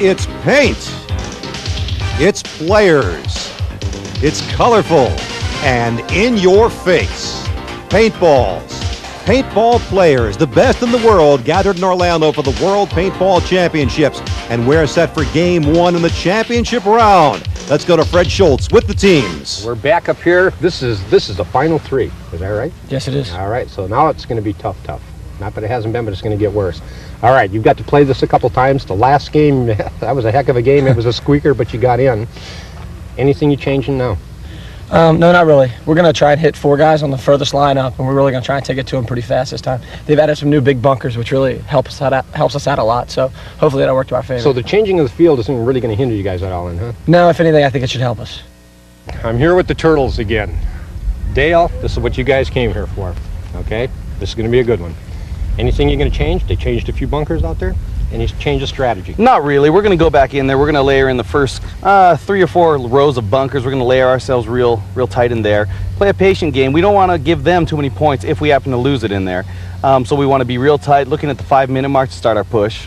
It's paint. It's players. It's colorful and in your face. Paintballs. Paintball players, the best in the world, gathered in Orlando for the World Paintball Championships. And we're set for game one in the championship round. Let's go to Fred Schultz with the teams. We're back up here. This is the final three. Is that right? Yes, it is. All right, so now it's going to be tough. Not that it hasn't been, but it's going to get worse. All right, you've got to play this a couple times. The last game, that was a heck of a game. It was a squeaker, but you got in. Anything you changing now? No, not really. We're going to try and hit 4 guys on the furthest line up, and we're really going to try and take it to them pretty fast this time. They've added some new big bunkers, which really helps us out a lot, so hopefully that'll work to our favor. So the changing of the field isn't really going to hinder you guys at all, huh? No, if anything, I think it should help us. I'm here with the Turtles again. Dale, this is what you guys came here for, okay? This is going to be a good one. Anything you're going to change? They changed a few bunkers out there. Any change of strategy? Not really. We're going to go back in there. We're going to layer in the first 3 or 4 rows of bunkers. We're going to layer ourselves real tight in there. Play a patient game. We don't want to give them too many points if we happen to lose it in there. So we want to be real tight, looking at the 5-minute mark to start our push.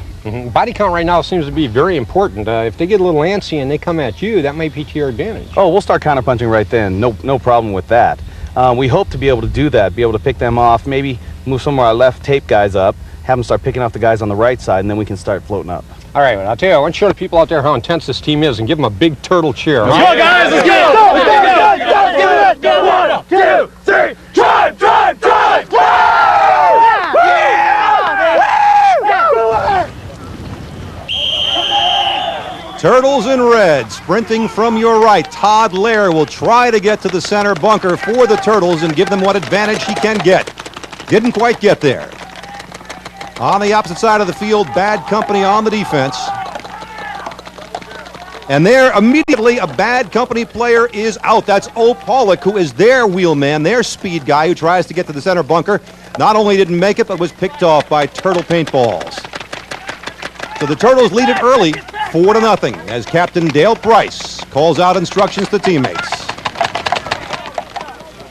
Body count right now seems to be very important. If they get a little antsy and they come at you, that might be to your advantage. Oh, we'll start counterpunching right then. No problem with that. We hope to be able to do that, be able to pick them off, maybe move some of our left tape guys up, have them start picking off the guys on the right side, and then we can start floating up. All right, well, I'll tell you, I want to show the people out there how intense this team is and give them a big turtle cheer. Let's go, guys, let's go! Go! 1, 2, 3, drive! Turtles in red, sprinting from your right. Todd Lair will try to get to the center bunker for the Turtles and give them what advantage he can get. Didn't quite get there. On the opposite side of the field, Bad Company on the defense. And there, immediately, a Bad Company player is out. That's O. Pollock, who is their wheelman, their speed guy, who tries to get to the center bunker. Not only didn't make it, but was picked off by Turtle Paintballs. So the Turtles lead it early, 4-0, as Captain Dale Price calls out instructions to teammates.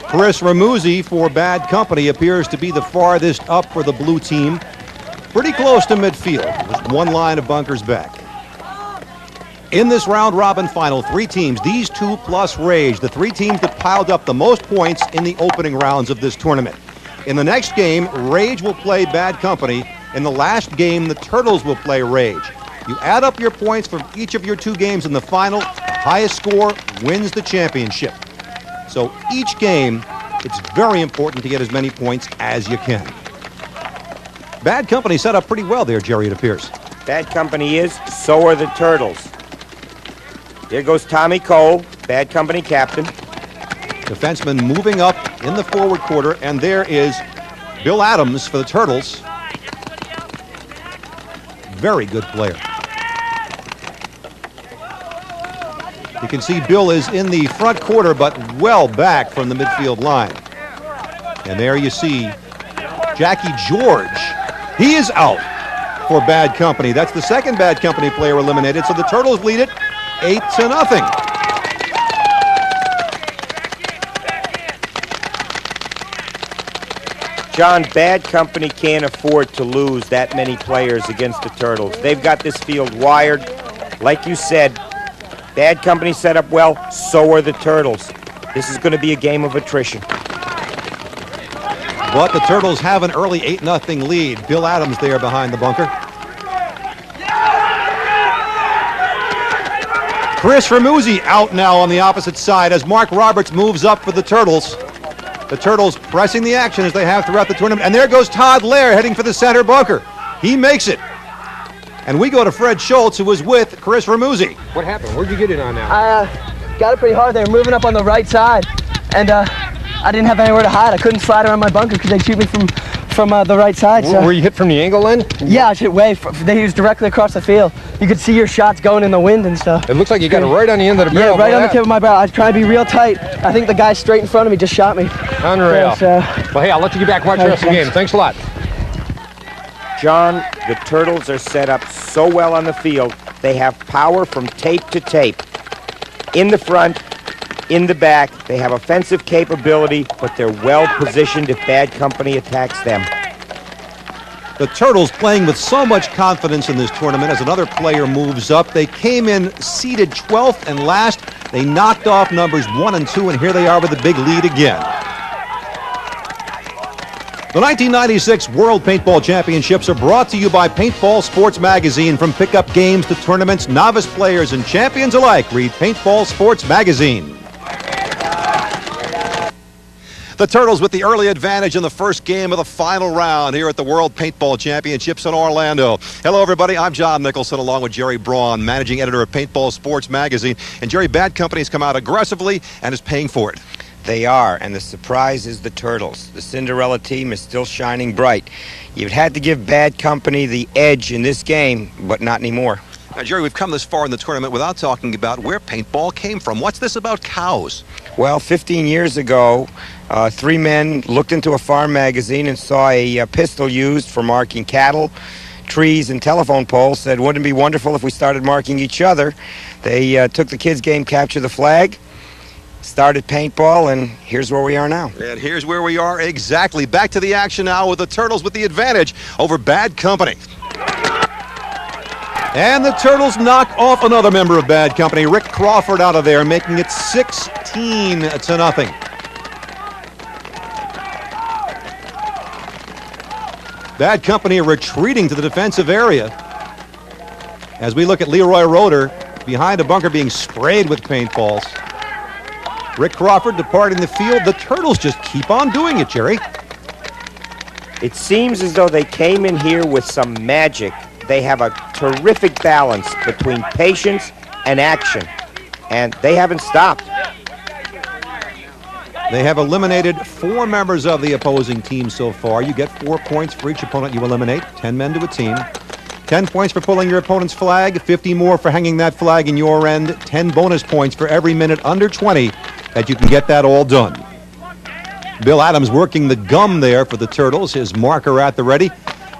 Chris Ramuzzi for Bad Company appears to be the farthest up for the blue team. Pretty close to midfield, with 1 line of bunkers back. In this round-robin final, 3 teams, these 2 plus Rage, the 3 teams that piled up the most points in the opening rounds of this tournament. In the next game, Rage will play Bad Company. In the last game, the Turtles will play Rage. You add up your points from each of your 2 games in the final, the highest score wins the championship. So each game, it's very important to get as many points as you can. Bad Company set up pretty well there, Jerry, it appears. Bad Company is, so are the Turtles. Here goes Tommy Cole, Bad Company captain. Defenseman moving up in the forward quarter, and there is Bill Adams for the Turtles. Very good player. You can see Bill is in the front quarter, but well back from the midfield line. And there you see Jackie George. He is out for Bad Company. That's the second Bad Company player eliminated, so the Turtles lead it 8-0. John, Bad Company can't afford to lose that many players against the Turtles. They've got this field wired. Like you said, Bad Company set up well, so are the Turtles. This is going to be a game of attrition. But the Turtles have an early 8-0 lead. Bill Adams there behind the bunker. Chris Ramuzzi out now on the opposite side as Mark Roberts moves up for the Turtles. The Turtles pressing the action as they have throughout the tournament. And there goes Todd Lair heading for the center bunker. He makes it. And we go to Fred Schultz, who was with Chris Ramuzzi. What happened? Where'd you get in on that? I got it pretty hard. They were moving up on the right side. And I didn't have anywhere to hide. I couldn't slide around my bunker because they'd shoot me from the right side. So. Were you hit from the angle then? Yeah, I was hit they was directly across the field. You could see your shots going in the wind and stuff. It looks like you got it right on the end of the barrel. Yeah, right on the tip of my barrel. I was trying to be real tight. I think the guy straight in front of me just shot me. Unreal. Well, hey, I'll let you get back and watch the rest of the game. Thanks a lot. John, the Turtles are set up so well on the field, they have power from tape to tape. In the front, in the back, they have offensive capability, but they're well positioned if Bad Company attacks them. The Turtles playing with so much confidence in this tournament as another player moves up. They came in seeded 12th and last. They knocked off numbers 1 and 2, and here they are with a big lead again. The 1996 World Paintball Championships are brought to you by Paintball Sports Magazine. From pickup games to tournaments, novice players and champions alike read Paintball Sports Magazine. The Turtles with the early advantage in the first game of the final round here at the World Paintball Championships in Orlando. Hello, everybody. I'm John Nicholson, along with Jerry Braun, managing editor of Paintball Sports Magazine. And Jerry, bad company's come out aggressively and is paying for it. They are, and the surprise is the Turtles. The Cinderella team is still shining bright. You've had to give bad company the edge in this game, but not anymore. Now, Jerry, we've come this far in the tournament without talking about where paintball came from. What's this about cows? Well, 15 years ago, 3 men looked into a farm magazine and saw a pistol used for marking cattle, trees, and telephone poles. Said, wouldn't it be wonderful if we started marking each other? They took the kids' game, Capture the Flag, started paintball, and here's where we are now. And here's where we are exactly. Back to the action now with the Turtles with the advantage over bad company. And the Turtles knock off another member of bad company, Rick Crawford, out of there, making it 16-0. Bad company retreating to the defensive area. As we look at Leroy Roeder behind a bunker being sprayed with paintballs. Rick Crawford departing the field. The Turtles just keep on doing it, Jerry. It seems as though they came in here with some magic. They have a terrific balance between patience and action, and they haven't stopped. They have eliminated 4 members of the opposing team so far. You get 4 points for each opponent you eliminate, 10 men to a team. 10 points for pulling your opponent's flag, 50 more for hanging that flag in your end, 10 bonus points for every minute under 20 that you can get that all done. Bill Adams working the gum there for the Turtles, his marker at the ready.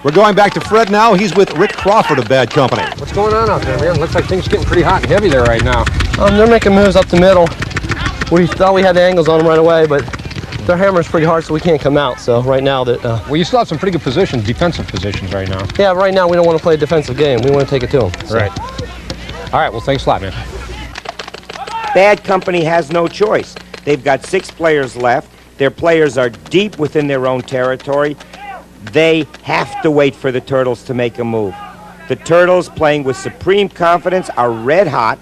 We're going back to Fred now. He's with Rick Crawford of Bad Company. What's going on out there, man? Looks like things are getting pretty hot and heavy there right now. They're making moves up the middle. We thought we had the angles on them right away, but their hammer's pretty hard, so we can't come out. So right now that Well, you still have some pretty good positions, defensive positions right now. yeah, right now we don't want to play a defensive game. We want to take it to them. So. Right. All right, well, thanks a lot, man. Bad company has no choice. They've got 6 players left. Their players are deep within their own territory. They have to wait for the Turtles to make a move. The Turtles, playing with supreme confidence, are red hot.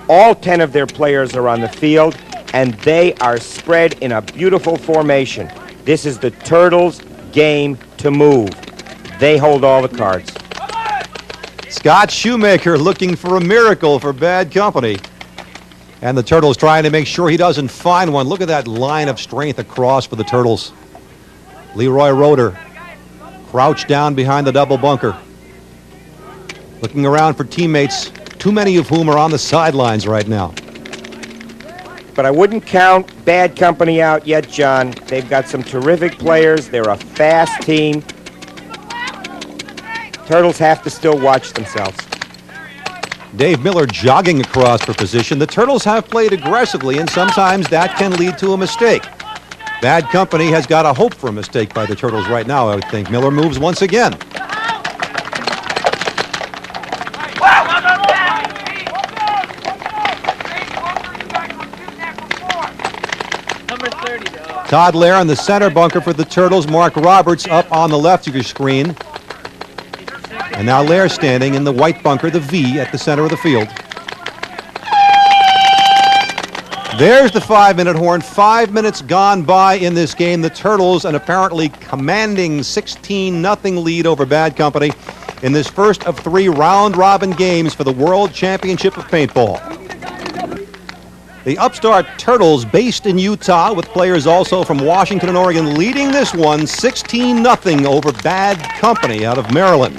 All 10 of their players are on the field, and they are spread in a beautiful formation. This is the Turtles' game to move. They hold all the cards. Scott Shoemaker looking for a miracle for Bad Company. And the Turtles trying to make sure he doesn't find one. Look at that line of strength across for the Turtles. Leroy Roeder crouched down behind the double bunker. Looking around for teammates, too many of whom are on the sidelines right now. But I wouldn't count Bad Company out yet, John. They've got some terrific players. They're a fast team. Turtles have to still watch themselves. Dave Miller jogging across for position. The Turtles have played aggressively, and sometimes that can lead to a mistake. Bad Company has got a hope for a mistake by the Turtles right now, I would think. Miller moves once again. Todd Lair in the center bunker for the Turtles. Mark Roberts up on the left of your screen. And now Lair standing in the white bunker, the V, at the center of the field. There's the 5-minute horn. 5 minutes gone by in this game. The Turtles, an apparently commanding 16-0 lead over Bad Company in this first of 3 round-robin games for the World Championship of Paintball. The upstart Turtles, based in Utah, with players also from Washington and Oregon, leading this one 16-0 over Bad Company out of Maryland.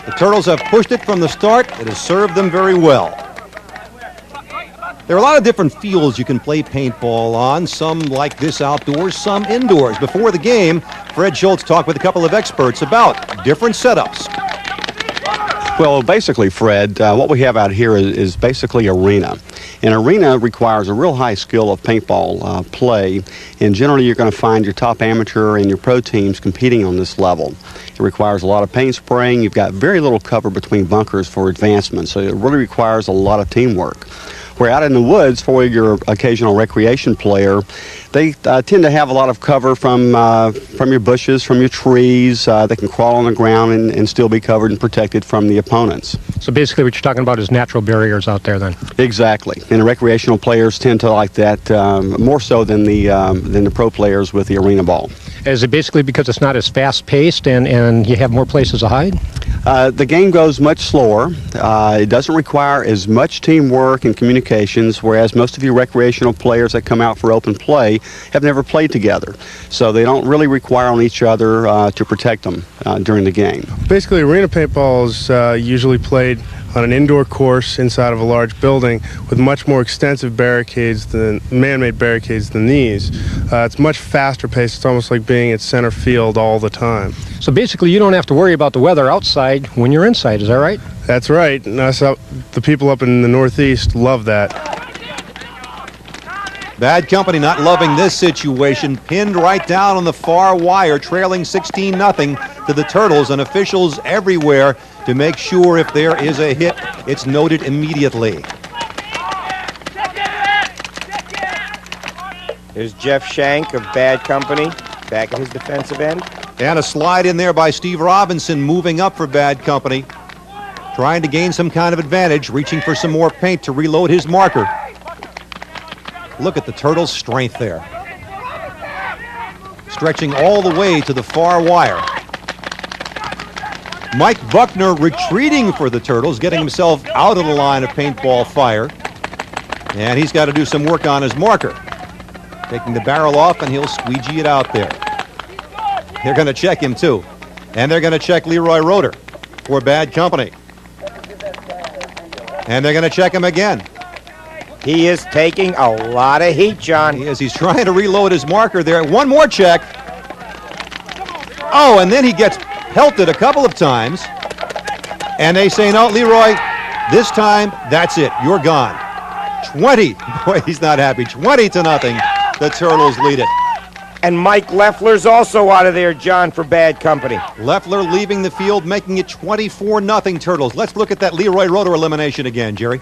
The Turtles have pushed it from the start. It has served them very well. There are a lot of different fields you can play paintball on, some like this outdoors, some indoors. Before the game, Fred Schultz talked with a couple of experts about different setups. Well, basically, Fred, what we have out here is basically arena. An arena requires a real high skill of paintball play, and generally you're going to find your top amateur and your pro teams competing on this level. It requires a lot of paint spraying. You've got very little cover between bunkers for advancement, so it really requires a lot of teamwork. Where out in the woods, for your occasional recreation player, they tend to have a lot of cover from your bushes, from your trees. They can crawl on the ground and still be covered and protected from the opponents. So basically what you're talking about is natural barriers out there then. Exactly. And the recreational players tend to like that more so than the pro players with the arena ball. Is it basically because it's not as fast-paced and you have more places to hide? The game goes much slower. It doesn't require as much teamwork and communications, whereas most of you recreational players that come out for open play have never played together. So they don't really require on each other to protect them during the game. Basically, arena paintball is usually played on an indoor course inside of a large building with much more extensive barricades than man-made barricades than these. It's much faster paced. It's almost like being at center field all the time. So basically you don't have to worry about the weather outside when you're inside, is that right? That's right. And the people up in the Northeast love that. Bad Company not loving this situation, pinned right down on the far wire, trailing 16-0 to the Turtles, and officials everywhere to make sure if there is a hit, it's noted immediately. There's Jeff Shank of Bad Company, back at his defensive end. And a slide in there by Steve Robinson, moving up for Bad Company, trying to gain some kind of advantage, reaching for some more paint to reload his marker. Look at the Turtles' strength there. Stretching all the way to the far wire. Mike Buckner retreating for the Turtles, getting himself out of the line of paintball fire. And he's got to do some work on his marker. Taking the barrel off, and he'll squeegee it out there. They're going to check him, too. And they're going to check Leroy Roeder for Bad Company. And they're going to check him again. He is taking a lot of heat, John. He is. He's trying to reload his marker there. One more check. Oh, and then he gets pelted a couple of times. And they say, no, Leroy, this time, that's it. You're gone. 20. Boy, he's not happy. 20-0. The Turtles lead it. And Mike Leffler's also out of there, John, for Bad Company. Leffler leaving the field, making it 24-0 Turtles. Let's look at that Leroy Roeder elimination again, Jerry.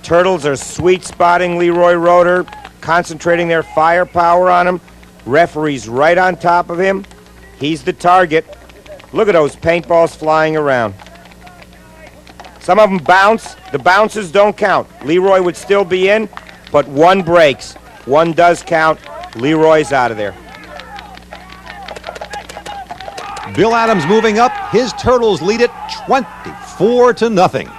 Turtles are sweet spotting Leroy Roeder, concentrating their firepower on him. Referee's right on top of him. He's the target. Look at those paintballs flying around. Some of them bounce. The bounces don't count. Leroy would still be in, but one breaks. One does count. Leroy's out of there. Bill Adams moving up. His Turtles lead it 24-0.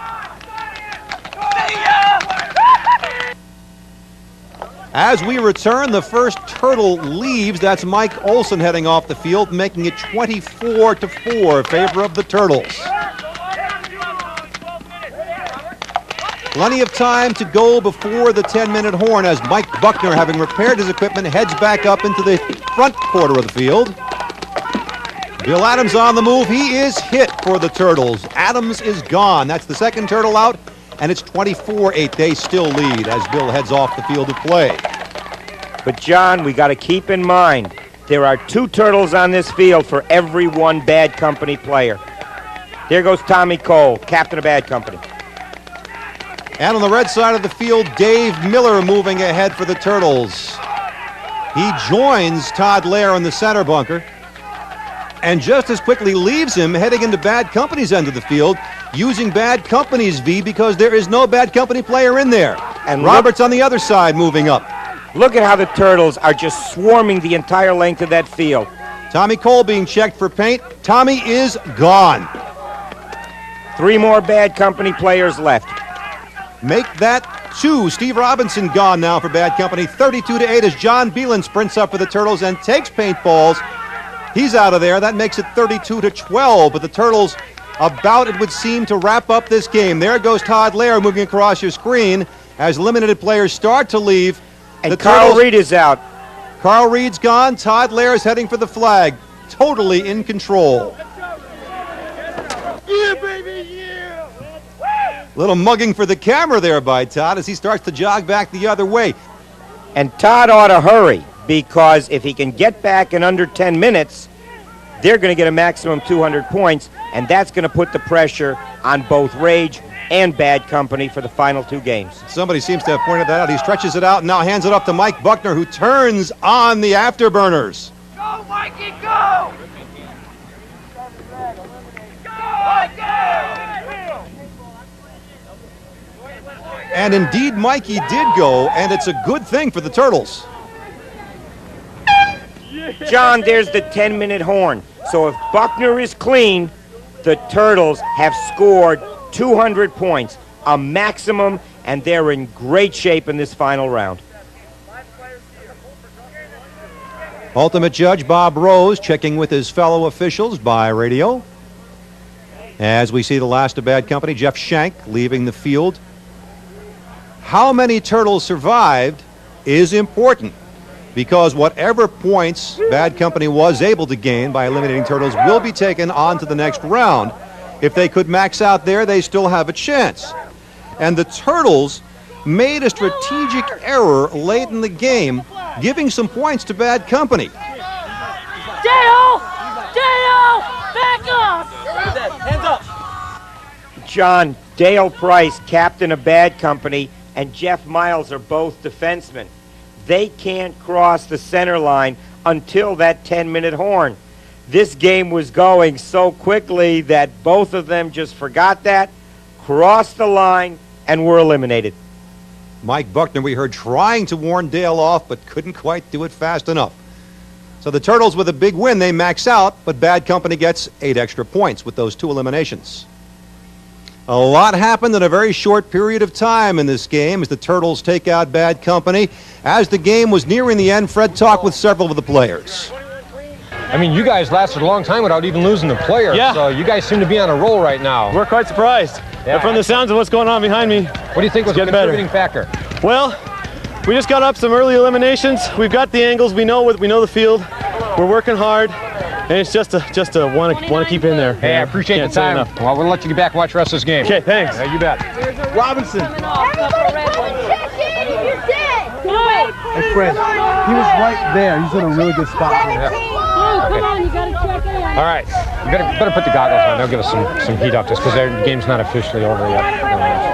As we return, the first Turtle leaves. That's Mike Olson heading off the field, making it 24-4 in favor of the Turtles. Plenty of time to go before the 10-minute horn as Mike Buckner, having repaired his equipment, heads back up into the front quarter of the field. Bill Adams on the move. He is hit for the Turtles. Adams is gone. That's the second Turtle out, and it's 24-8. They still lead as Bill heads off the field of play. But, John, we got to keep in mind, there are two Turtles on this field for every one Bad Company player. There goes Tommy Cole, captain of Bad Company. And on the red side of the field, Dave Miller moving ahead for the Turtles. He joins Todd Lair in the center bunker and just as quickly leaves him heading into Bad Company's end of the field, using Bad Company's V because there is no Bad Company player in there. And Roberts on the other side moving up. Look at how the Turtles are just swarming the entire length of that field. Tommy Cole being checked for paint. Tommy is gone. 3 more Bad Company players left. Make that 2. Steve Robinson gone now for Bad Company. 32-8 as John Beelan sprints up for the Turtles and takes paintballs. He's out of there. That makes it 32-12. But the Turtles about, it would seem, to wrap up this game. There goes Todd Lair moving across your screen as limited players start to leave. And Carl Reed is out. Carl Reed's gone. Todd Lair is heading for the flag. Totally in control. Yeah, baby, yeah! Little mugging for the camera there by Todd as he starts to jog back the other way. And Todd ought to hurry, because if he can get back in under 10 minutes, they're going to get a maximum 200 points, and that's going to put the pressure on both Rage and Bad Company for the final 2 games. Somebody seems to have pointed that out. He stretches it out and now hands it up to Mike Buckner, who turns on the afterburners. Go, Mikey, go! And indeed, Mikey did go, and it's a good thing for the Turtles. John, there's the 10-minute horn. So if Buckner is clean, the Turtles have scored 200 points, a maximum, and they're in great shape in this final round. Ultimate Judge Bob Rose checking with his fellow officials by radio. As we see the last of Bad Company, Jeff Shank leaving the field. How many Turtles survived is important, because whatever points Bad Company was able to gain by eliminating Turtles will be taken on to the next round. If they could max out there, they still have a chance. And the Turtles made a strategic error late in the game, giving some points to Bad Company. Dale! Dale! Back up! Hands up! John, Dale Price, captain of Bad Company, and Jeff Miles are both defensemen. They can't cross the center line until that 10-minute horn. This game was going so quickly that both of them just forgot that, crossed the line, and were eliminated. Mike Buckner, we heard, trying to warn Dale off, but couldn't quite do it fast enough. So the Turtles, with a big win, they max out, but Bad Company gets 8 extra points with those 2 eliminations. A lot happened in a very short period of time in this game as the Turtles take out Bad Company. As the game was nearing the end, Fred talked with several of the players. I mean, you guys lasted a long time without even losing a player. Yeah. So you guys seem to be on a roll right now. We're quite surprised. Yeah. From the sounds of what's going on behind me. What do you think was a getting better. contributing factor? Well, we just got up some early eliminations. We've got the angles. We know the field. We're working hard, and it's just to want to keep in there. Hey, I appreciate Can't the say time. enough. Well, we'll let you get back and watch the rest of this game. Okay, thanks. Yeah, you bet. Robinson. Hey, Fred, he was right there. He's in a really good spot. Come on, you gotta check in. All right, you better put the goggles on. They'll give us some heat up just because their game's not officially over yet.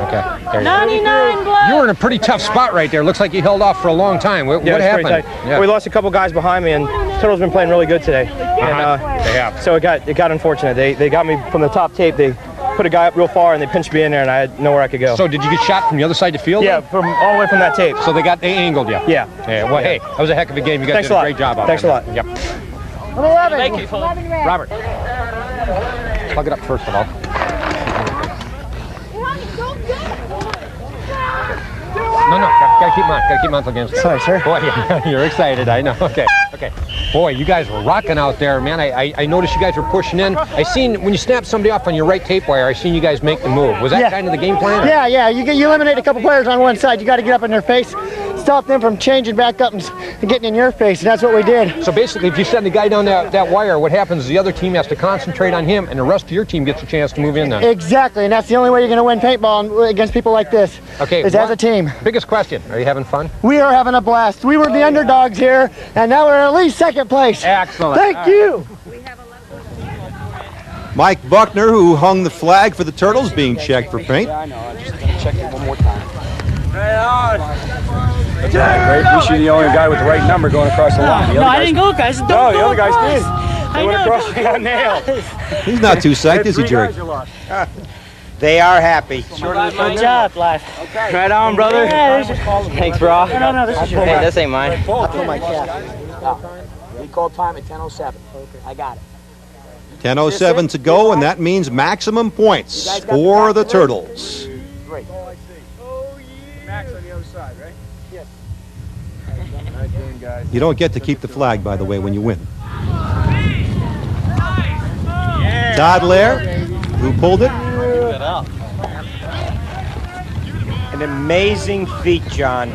Okay, there you go. 99 blood. You were in a pretty tough spot right there. Looks like you held off for a long time. What happened? Yeah. We lost a couple guys behind me, and Turtle's been playing really good today. And, they have. So it got unfortunate. They got me from the top tape. They put a guy up real far, and they pinched me in there, and I had nowhere I could go. So did you get shot from the other side of the field? Yeah, from all the way from that tape. So they angled you? Yeah. Well, hey, that was a heck of a game. You guys Thanks did a a lot. great job out Thanks there. a lot. Yep. I'm 11. Thank you. 11 red. Robert, plug it up first of all. No, gotta keep him on till game's. Sorry, sir. Boy, you're excited, I know. Okay. Boy, you guys were rocking out there, man. I noticed you guys were pushing in. I seen when you snapped somebody off on your right tape wire, I seen you guys make the move. Was that kind of the game plan? Yeah. You eliminate a couple players on one side. You got to get up in their face, stop them from changing back up and getting in your face, and that's what we did. So basically, if you send the guy down that wire, what happens is the other team has to concentrate on him, and the rest of your team gets a chance to move in then. Exactly, and that's the only way you're going to win paintball against people like this. Okay. Is as a team. Biggest question: are you having fun? We are having a blast. We were the underdogs here, and now we're at least second place. Excellent. Thank you. Mike Buckner, who hung the flag for the Turtles, being checked for paint. I know. I'm just going to check it one more time. That's right, You're the only guy with the right number going across the line. No, I didn't go, guys. Don't No, go the other guys across. did. They went across and got nailed. He's not too psyched, is he, Jerry? They are happy. Good job, life. Right on, brother. Yeah, Thanks, bro. no, this is your Hey, this ain't mine. I pulled my cap. We called time at 10:07. I got it. 10:07 to go, and that means maximum points for the Turtles. Great. Max on the other side, right? Yes. Nice game, guys. You don't get to keep the flag, by the way, when you win. Todd Lair, who pulled it. An amazing feat, John.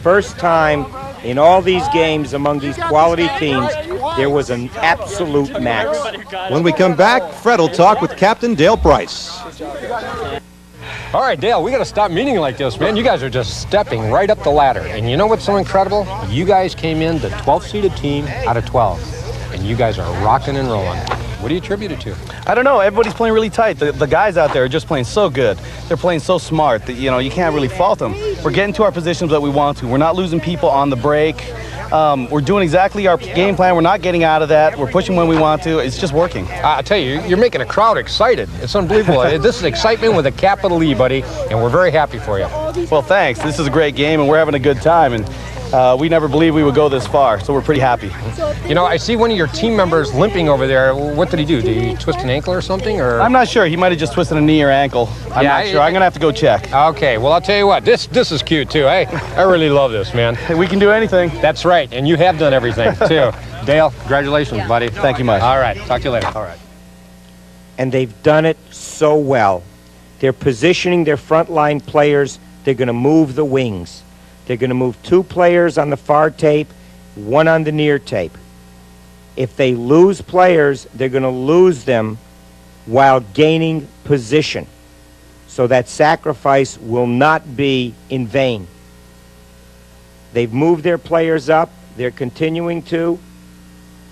First time in all these games among these quality teams, there was an absolute max. When we come back, Fred will talk with Captain Dale Price. All right, Dale, we got to stop meeting like this, man. You guys are just stepping right up the ladder. And you know what's so incredible? You guys came in the 12th seeded team out of 12. And you guys are rocking and rolling. What do you attribute it to? I don't know. Everybody's playing really tight. The guys out there are just playing so good. They're playing so smart that, you know, you can't really fault them. We're getting to our positions that we want to. We're not losing people on the break. We're doing exactly our game plan. We're not getting out of that. We're pushing when we want to. It's just working. I tell you, you're making a crowd excited. It's unbelievable. This is excitement with a capital E, buddy, and we're very happy for you. Well, thanks. This is a great game, and we're having a good time. And we never believed we would go this far, so we're pretty happy. You know, I see one of your team members limping over there. What did he do? Did he twist an ankle or something? Or I'm not sure. He might have just twisted a knee or ankle. I'm not sure. I'm going to have to go check. Okay, well, I'll tell you what. This is cute, too. I really love this, man. Hey, we can do anything. That's right, and you have done everything, too. Dale, congratulations, buddy. Thank you much. All right, talk to you later. All right. And they've done it so well. They're positioning their frontline players. They're going to move the wings. They're going to move 2 players on the far tape, 1 on the near tape. If they lose players, they're going to lose them while gaining position. So that sacrifice will not be in vain. They've moved their players up. They're continuing to.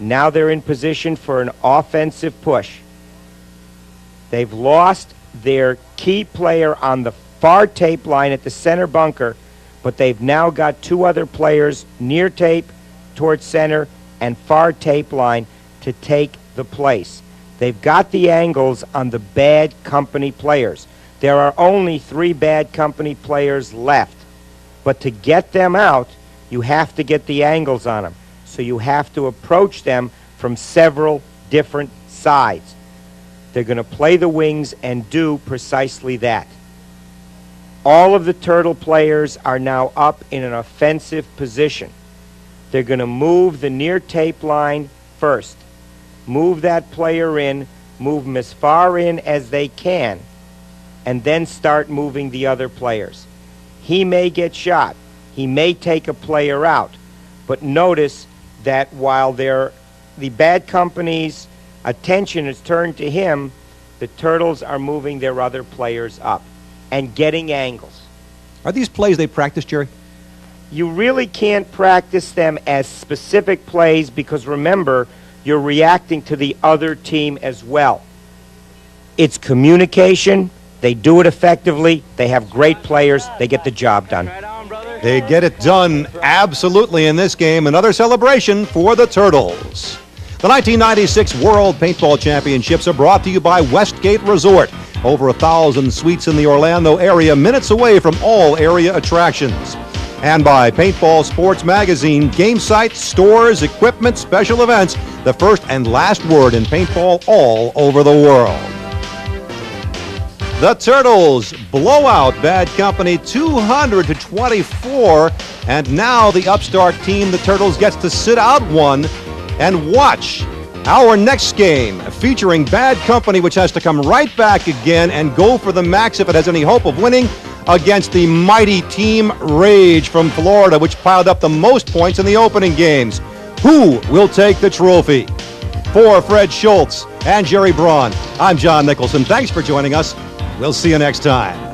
Now they're in position for an offensive push. They've lost their key player on the far tape line at the center bunker, but they've now got 2 other players near tape towards center and far tape line to take the place. They've got the angles on the bad company players. There are only 3 bad company players left, but to get them out, you have to get the angles on them. So you have to approach them from several different sides. They're going to play the wings and do precisely that. All of the Turtle players are now up in an offensive position. They're going to move the near tape line first. Move that player in, move them as far in as they can, and then start moving the other players. He may get shot. He may take a player out. But notice that while the bad company's attention is turned to him, the Turtles are moving their other players up and getting angles. Are these plays they practice, Jerry? You really can't practice them as specific plays because remember, you're reacting to the other team as well. It's communication. They do it effectively. They have great players. They get the job done. They get it done absolutely in this game. Another celebration for the Turtles. The 1996 World Paintball Championships are brought to you by Westgate Resort. Over 1,000 suites in the Orlando area, minutes away from all area attractions. And by Paintball Sports Magazine, game sites, stores, equipment, special events, the first and last word in paintball all over the world. The Turtles blow out Bad Company 200-24, and now the upstart team, the Turtles, gets to sit out one and watch our next game featuring Bad Company, which has to come right back again and go for the max if it has any hope of winning against the mighty Team Rage from Florida, which piled up the most points in the opening games. Who will take the trophy? For Fred Schultz and Jerry Braun, I'm John Nicholson. Thanks for joining us. We'll see you next time.